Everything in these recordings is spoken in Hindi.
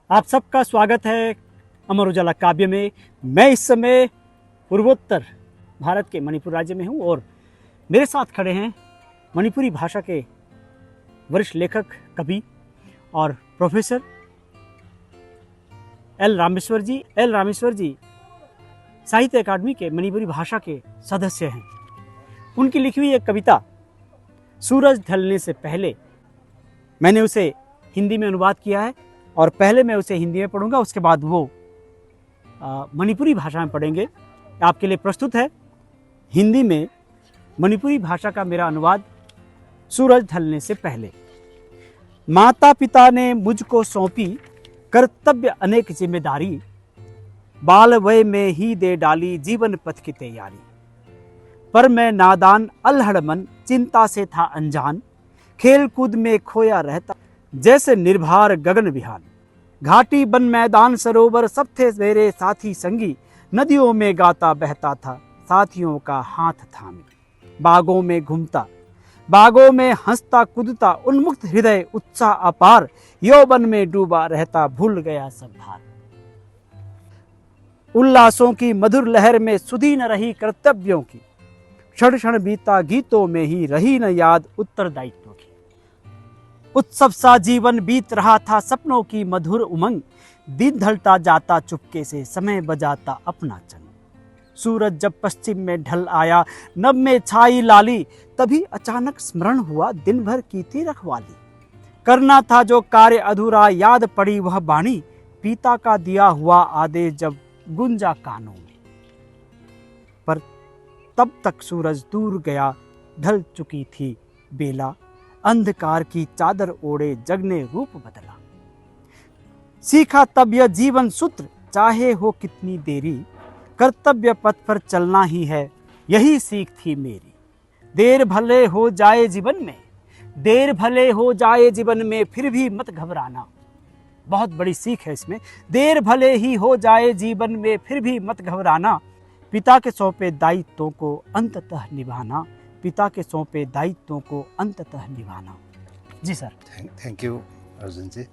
आप सबका स्वागत है अमर उजाला काव्य में। मैं इस समय पूर्वोत्तर भारत के मणिपुर राज्य में हूँ और मेरे साथ खड़े हैं मणिपुरी भाषा के वरिष्ठ लेखक, कवि और professor L Rameshwar ji. L Rameshwar ji साहित्य अकादमी के मणिपुरी भाषा के सदस्य हैं। उनकी लिखी हुई एक कविता सूरज ढलने से पहले, मैंने उसे हिंदी में अनुवाद किया है और पहले मैं उसे हिंदी में पढ़ूंगा, उसके बाद वो मणिपुरी भाषा में पढ़ेंगे। आपके लिए प्रस्तुत है हिंदी में मणिपुरी भाषा का मेरा अनुवाद सूरज ढलने से पहले। माता पिता ने मुझको सौंपी कर्तव्य अनेक जिम्मेदारी, बाल वय में ही दे डाली जीवन पथ की तैयारी। पर मैं नादान अल्हड़ मन चिंता से था अनजान, खेल कूद में खोया रहता जैसे निर्भर गगन विहान। घाटी बन मैदान सरोवर सब थे मेरे साथी संगी, नदियों में गाता बहता था साथियों का हाथ थामे। बागों में घूमता, बागों में हंसता कूदता, उन्मुक्त हृदय उत्साह अपार, यौवन में डूबा रहता भूल गया सब भार। उल्लासों की मधुर लहर में सुधी न रही कर्तव्यों की, क्षण क्षण बीता गीतों में ही रही न याद उत्तरदायित्व की। उत्सव सा जीवन बीत रहा था सपनों की मधुर उमंग, दिन ढलता जाता चुपके से समय बजाता अपना चंग। सूरज जब पश्चिम में ढल आया नभ में छाई लाली, तभी अचानक स्मरण हुआ दिन भर की थी रखवाली। करना था जो कार्य अधूरा, याद पड़ी वह बाणी, पिता का दिया हुआ आदेश जब गुंजा कानों में। पर तब तक सूरज दूर गया, ढल चुकी थी बेला, अंधकार की चादर ओढ़े जग ने रूप बदला। सीखा तब यह जीवन सूत्र, चाहे हो कितनी देरी, कर्तव्य पथ पर चलना ही है यही सीख थी मेरी। देर भले हो जाए जीवन में, देर भले हो जाए जीवन में, फिर भी मत घबराना। बहुत बड़ी सीख है इसमें। देर भले ही हो जाए जीवन में, फिर भी मत घबराना। पिता के सौंपे दायित्वों को अंततः निभाना, पिता के सौंपे दायित्वों को अंततः निभाना। जी sir. Thank you Arjun ji.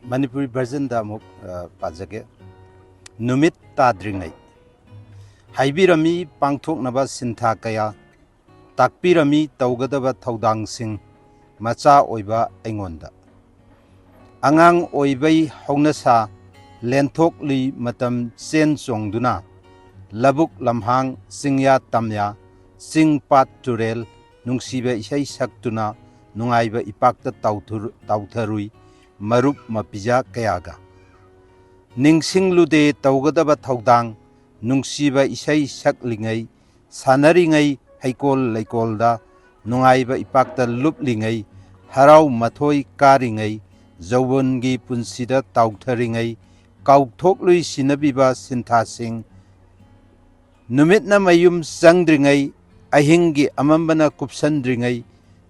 Manipuri version दा अमुक पाजगे। नुमित ताद्रिङै हाइबिरमी पांथोकनबा सिन्था कया, ताकपिरमी तौगदबा थौदांसिंग मचा ओइबा अइंगोंदा। आंगांग ओइबै हौनसा लेंथोकली मतम चेन चोंगदुना, लबुक लम्हांग सिंगया तमया, सिंग पात तुरेल नुंगसीबा इसै सक्तुना, नुंगाइबा इपाक्ता ताउथरुई मरुप मपिजा कयागा। निंगसिंगलुदे तौगदबा थौदांग, नुंगसीबा इसै सकलिङै, सानरिङै हैकोल लैकोलदा, नुंगाइबा इपाक्ता लुपलिङै, हराउ मथोई कारिङै, जौवनगी पुंसीदा ताउथरिङै, काउथोकलुई सिनबिबा सिन्थासिंग, नुमितना मयुम चंद्रिङै, अहिंगी अमंबना कुपसंद्रिङै,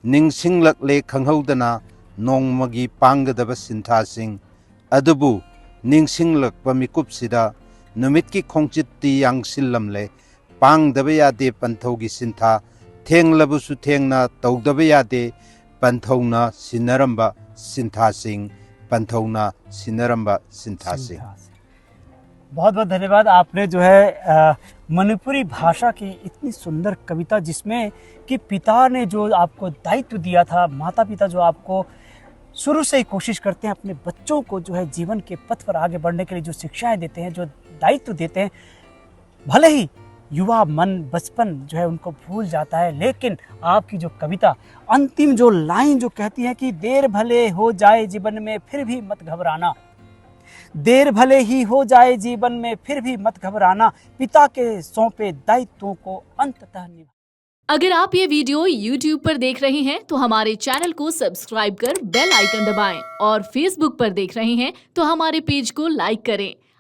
निंगसिंगलकले खंगहौदना नोंमगी पांगदबा सिन्थासिंग, अदुबु निंगसिंगलकपा मिकुपसिदा नुमित की खोंचित्ती यांगसिल्लमले, पांगदबा यादे पंथौगी सिन्था, थेंगलबुसु थेंगना तौदबा यादे पंथौना सिनरंबा सिन्थासिंग, पंथौना सिनरंबा सिन्थासिंग। बहुत बहुत धन्यवाद। आपने जो है मणिपुरी भाषा की इतनी सुंदर कविता, जिसमें कि पिता ने जो आपको दायित्व दिया था, माता पिता जो आपको शुरू से ही कोशिश करते हैं अपने बच्चों को जो है जीवन के पथ पर आगे बढ़ने के लिए जो शिक्षाएं देते हैं, जो दायित्व देते हैं, भले ही युवा मन बचपन जो है उनको भूल जाता है, लेकिन आपकी जो कविता अंतिम जो लाइन जो कहती है कि देर भले हो जाए जीवन में फिर भी मत घबराना, देर भले ही हो जाए जीवन में फिर भी मत घबराना, पिता के सौंपे दायित्वों को अंततः निभा। अगर आप ये वीडियो YouTube पर देख रहे हैं तो हमारे चैनल को सब्सक्राइब कर बेल आइकन दबाएं, और Facebook पर देख रहे हैं तो हमारे पेज को लाइक करें।